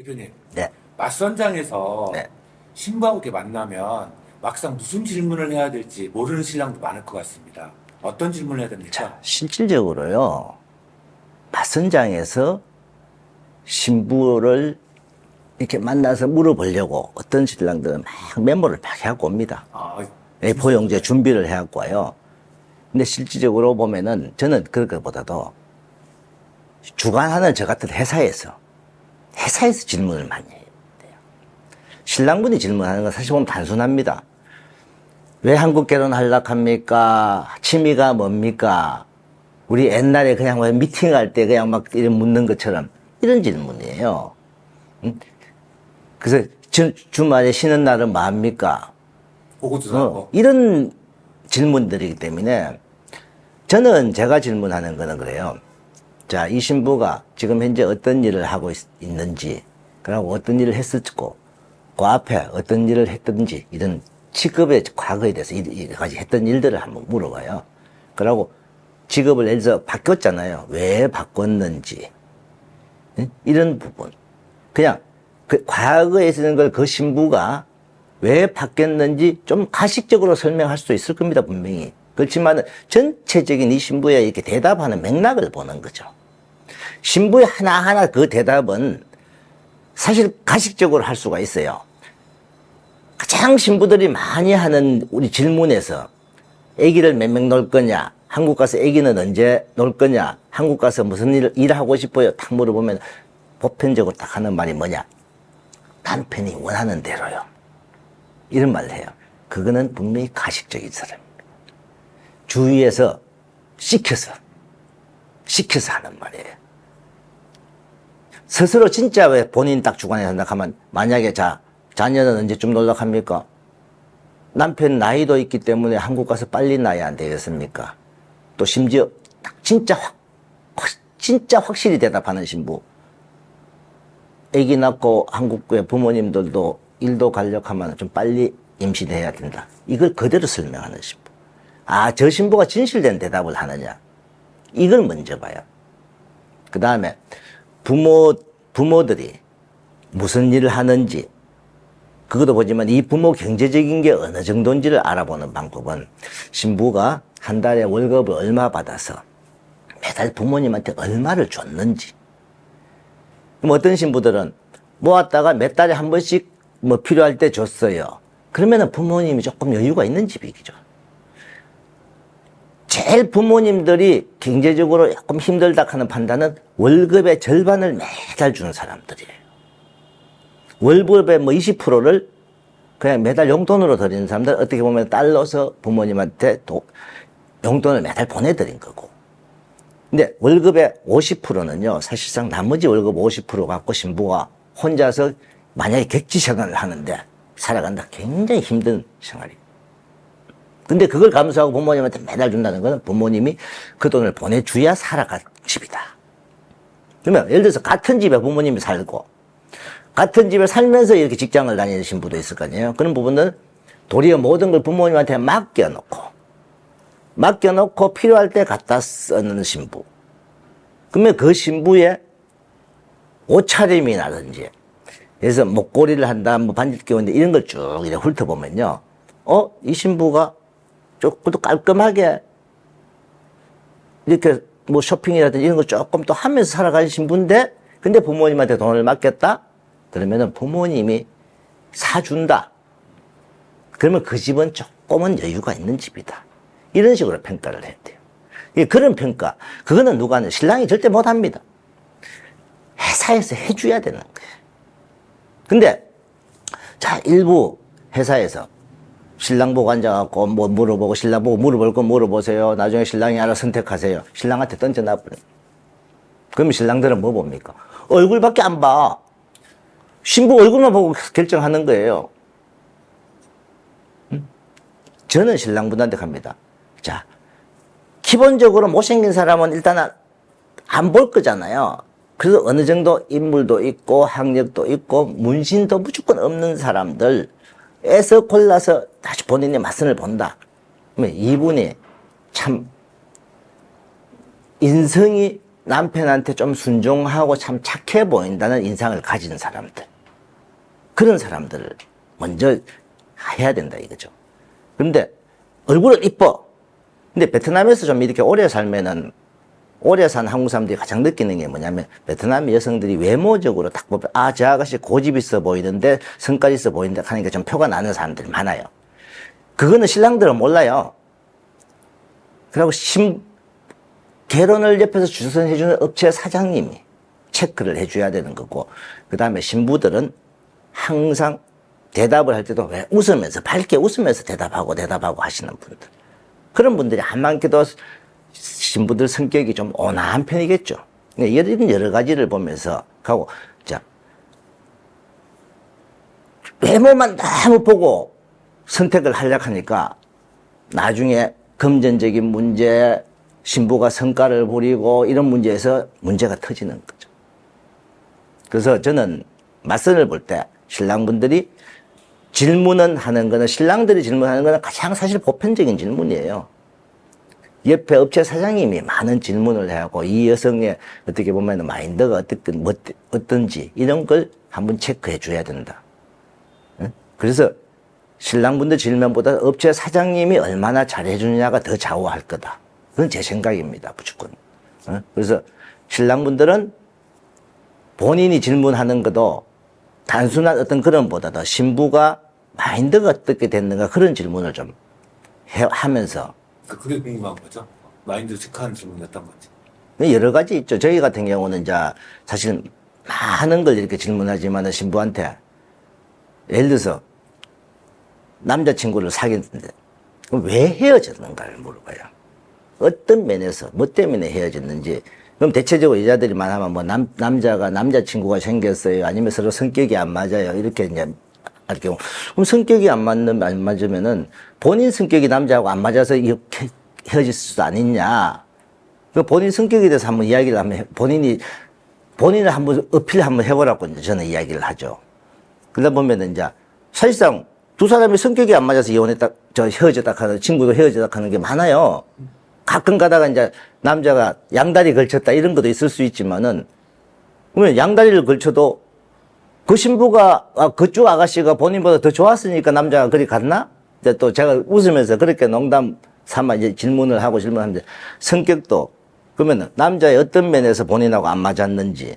대표님, 네, 맞선장에서 네. 신부하고 이렇게 만나면 막상 무슨 질문을 해야 될지 모르는 신랑도 많을 것 같습니다. 어떤 질문을 해야 됩니까? 자, 실질적으로요, 맞선장에서 신부를 이렇게 만나서 물어보려고 어떤 신랑들은 막 메모를 막 해갖고 옵니다. 아, A4 용지에 준비를 해갖고 와요. 근데 실질적으로 보면은 저는 그럴 것보다도 주관하는 저 같은 회사에서 질문을 많이 해요. 신랑분이 질문하는 건 사실 보면 단순합니다. 왜 한국 결혼하려고 합니까? 취미가 뭡니까? 우리 옛날에 그냥 뭐 미팅할 때 그냥 막 이런 묻는 것처럼 이런 질문이에요. 그래서 주말에 쉬는 날은 뭐 합니까? 보고도 나고. 이런 질문들이기 때문에 저는 제가 질문하는 거는 그래요. 자, 이 신부가 지금 현재 어떤 일을 하고 있는지, 그리고 어떤 일을 했었고, 그 앞에 어떤 일을 했든지, 이런 직업의 과거에 대해서 이까지 했던 일들을 한번 물어봐요. 그리고 직업을 예를 들어 바뀌었잖아요. 왜 바꿨는지, 이런 부분. 그냥 그 과거에 쓰는 걸 그 신부가 왜 바뀌었는지 좀 가식적으로 설명할 수도 있을 겁니다, 분명히. 그렇지만 전체적인 이 신부의 이렇게 대답하는 맥락을 보는 거죠. 신부의 하나하나 그 대답은 사실 가식적으로 할 수가 있어요. 가장 신부들이 많이 하는 우리 질문에서 아기를 몇 명 놓을 거냐, 한국 가서 아기는 언제 놓을 거냐, 한국 가서 무슨 일을 하고 싶어요, 딱 물어보면 보편적으로 딱 하는 말이 뭐냐, 남편이 원하는 대로요. 이런 말을 해요. 그거는 분명히 가식적인 사람입니다. 주위에서 시켜서 하는 말이에요. 스스로 진짜 왜 본인 딱 주관해서 한다 하면, 만약에 자녀는 언제쯤 놀러 갑니까? 남편 나이도 있기 때문에 한국 가서 빨리 낳아야 안 되겠습니까? 또 심지어 딱 진짜 확실히 대답하는 신부. 아기 낳고 한국의 부모님들도 일도 가려고 하면 좀 빨리 임신해야 된다. 이걸 그대로 설명하는 신부. 아, 저 신부가 진실된 대답을 하느냐. 이걸 먼저 봐요. 그 다음에 부모들이 무슨 일을 하는지, 그것도 보지만 이 부모 경제적인 게 어느 정도인지를 알아보는 방법은 신부가 한 달에 월급을 얼마 받아서 매달 부모님한테 얼마를 줬는지. 그럼 어떤 신부들은 모았다가 몇 달에 한 번씩 뭐 필요할 때 줬어요. 그러면은 부모님이 조금 여유가 있는 집이죠. 제일 부모님들이 경제적으로 조금 힘들다 하는 판단은 월급의 절반을 매달 주는 사람들이에요. 월급의 뭐 20%를 그냥 매달 용돈으로 드리는 사람들, 어떻게 보면 달러서 부모님한테 용돈을 매달 보내드린 거고. 근데 월급의 50%는요, 사실상 나머지 월급 50% 갖고 신부가 혼자서 만약에 객지 생활을 하는데 살아간다. 굉장히 힘든 생활이에요. 근데 그걸 감수하고 부모님한테 매달 준다는 것은 부모님이 그 돈을 보내줘야 살아갈 집이다. 그러면 예를 들어서 같은 집에 부모님이 살고, 같은 집에 살면서 이렇게 직장을 다니는 신부도 있을 거 아니에요. 그런 부분은 도리어 모든 걸 부모님한테 맡겨놓고 필요할 때 갖다 쓰는 신부. 그러면 그 신부의 옷차림이라든지, 그래서 목걸이를 한다, 뭐 반지를 끼우는데 이런 걸 쭉 이렇게 훑어보면요. 이 신부가 조금 더 깔끔하게 이렇게 뭐 쇼핑이라든지 이런 거 조금 또 하면서 살아가는 신부인데, 근데 부모님한테 돈을 맡겼다? 그러면은 부모님이 사준다. 그러면 그 집은 조금은 여유가 있는 집이다. 이런 식으로 평가를 해야 돼요. 그런 평가, 그거는 누가 하는, 신랑이 절대 못 합니다. 회사에서 해줘야 되는 거예요. 근데, 자, 일부 회사에서 신랑 보고 앉아갖고 뭐 물어보고, 신랑 보고 물어볼 거 물어보세요. 나중에 신랑이 알아서 선택하세요. 신랑한테 던져놔버려요. 그러면 신랑들은 뭐 봅니까? 얼굴밖에 안 봐. 신부 얼굴만 보고 결정하는 거예요. 저는 신랑분한테 갑니다. 자, 기본적으로 못생긴 사람은 일단 안 볼 거잖아요. 그래서 어느 정도 인물도 있고 학력도 있고 문신도 무조건 없는 사람들에서 골라서 다시 본인의 맛선을 본다. 그러면 이분이 참 인성이 남편한테 좀 순종하고 참 착해 보인다는 인상을 가진 사람들. 그런 사람들을 먼저 해야 된다 이거죠. 그런데 얼굴은 이뻐. 근데 베트남에서 좀 이렇게 오래 살면은 오래 산 한국 사람들이 가장 느끼는 게 뭐냐면 베트남 여성들이 외모적으로 딱 보면 저 아가씨 고집 있어 보이는데 성깔 있어 보이는데 하니까 좀 표가 나는 사람들이 많아요. 그거는 신랑들은 몰라요. 그리고 결혼을 옆에서 주선해주는 업체 사장님이 체크를 해줘야 되는 거고, 그 다음에 신부들은 항상 대답을 할 때도 왜 웃으면서, 밝게 웃으면서 대답하고 하시는 분들. 그런 분들이 한 많게도 신부들 성격이 좀 온화한 편이겠죠. 이런 여러 가지를 보면서 하고, 자, 외모만 너무 보고 선택을 하려고 하니까 나중에 금전적인 문제, 신부가 성과를 부리고 이런 문제에서 문제가 터지는 거죠. 그래서 저는 맞선을 볼 때 신랑분들이 질문은 하는 거는, 신랑들이 질문하는 거는 가장 사실 보편적인 질문이에요. 옆에 업체 사장님이 많은 질문을 하고 이 여성의 어떻게 보면 마인드가 어떤지 이런 걸 한번 체크해 줘야 된다. 그래서 신랑분들 질문보다 업체 사장님이 얼마나 잘해주느냐가 더 좌우할 거다. 그건 제 생각입니다, 무조건. 그래서 신랑분들은 본인이 질문하는 것도 단순한 어떤 그런 보다도 신부가 마인드가 어떻게 됐는가 그런 질문을 좀 하면서. 그게 궁금한 거죠? 마인드 체크하는 질문이었던 건지. 여러 가지 있죠. 저희 같은 경우는 이제 사실 많은 걸 이렇게 질문하지만 신부한테 예를 들어서 남자친구를 사귀었는데 왜 헤어졌는가를 물어봐요. 어떤 면에서 뭐 때문에 헤어졌는지. 그럼 대체적으로 여자들이 말하면 뭐 남자친구가 생겼어요, 아니면 서로 성격이 안 맞아요, 이렇게 이제 할 경우, 그럼 성격이 안 맞으면은 본인 성격이 남자하고 안 맞아서 이렇게 헤어질 수도 아니냐. 그 본인 성격에 대해서 한번 이야기를 하면 본인을 한번 어필 한번 해보라고 이제 저는 이야기를 하죠. 그러다 보면은 이제 사실상 두 사람이 성격이 안 맞아서 헤어졌다 하는, 친구도 헤어졌다 하는 게 많아요. 가끔 가다가 이제 남자가 양다리 걸쳤다 이런 것도 있을 수 있지만은, 그러면 양다리를 걸쳐도 그 신부가, 그쪽 아가씨가 본인보다 더 좋았으니까 남자가 그리 갔나? 이제 또 제가 웃으면서 그렇게 농담 삼아 이제 질문하는데, 성격도, 그러면 남자의 어떤 면에서 본인하고 안 맞았는지,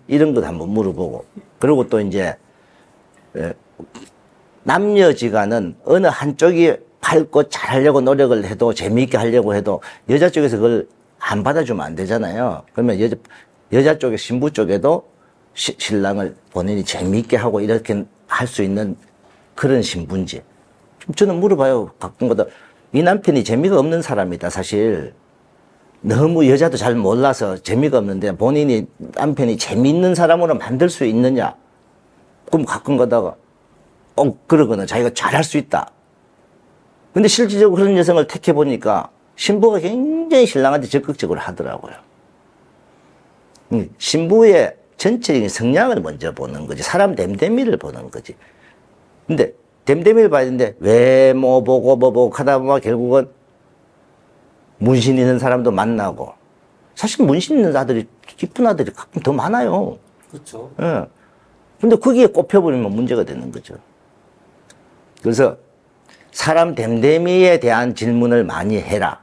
이런 것 한번 물어보고, 그리고 또 이제, 남녀지간은 어느 한쪽이 밝고 잘하려고 노력을 해도, 재미있게 하려고 해도 여자 쪽에서 그걸 안 받아주면 안 되잖아요. 그러면 여자 쪽에, 신부 쪽에도 신랑을 본인이 재미있게 하고 이렇게 할 수 있는 그런 신부인지 저는 물어봐요. 가끔가다. 이 남편이 재미가 없는 사람이다, 사실. 너무 여자도 잘 몰라서 재미가 없는데 본인이, 남편이 재미있는 사람으로 만들 수 있느냐? 그럼 가끔 가다가 그러거나 자기가 잘할 수 있다. 근데 실질적으로 그런 여성을 택해보니까 신부가 굉장히 신랑한테 적극적으로 하더라고요. 신부의 전체적인 성향을 먼저 보는 거지. 사람 됨됨이를 보는 거지. 근데 됨됨이를 봐야 되는데 외모 보고 뭐 보고 하다 보면 결국은 문신 있는 사람도 만나고, 사실 문신 있는 아들이, 이쁜 아들이 가끔 더 많아요. 그렇죠. 예. 근데 거기에 꼽혀버리면 문제가 되는 거죠. 그래서 사람 됨됨이에 대한 질문을 많이 해라.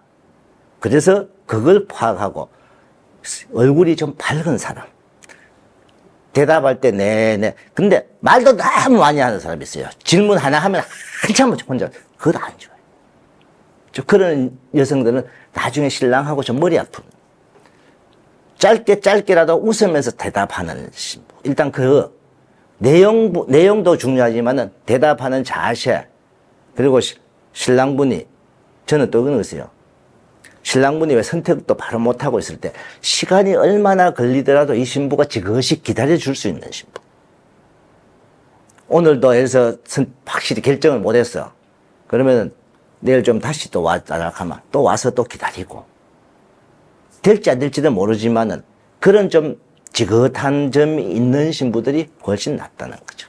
그래서 그걸 파악하고, 얼굴이 좀 밝은 사람. 대답할 때 네네. 근데 말도 너무 많이 하는 사람이 있어요. 질문 하나 하면 한참 혼자. 그것도 안 좋아요. 그런 여성들은 나중에 신랑하고 좀 머리 아픈. 짧게라도 웃으면서 대답하는 신부. 일단 그 내용도 중요하지만은 대답하는 자세. 그리고 신랑분이, 저는 또 그런 거 있어요. 신랑분이 왜 선택도 바로 못하고 있을 때 시간이 얼마나 걸리더라도 이 신부가 지그시 기다려줄 수 있는 신부. 오늘도 해서 확실히 결정을 못했어. 그러면 내일 좀 다시 또 와라 하면 또 와서 또 기다리고. 될지 안 될지는 모르지만은 그런 좀 지긋한 점이 있는 신부들이 훨씬 낫다는 거죠.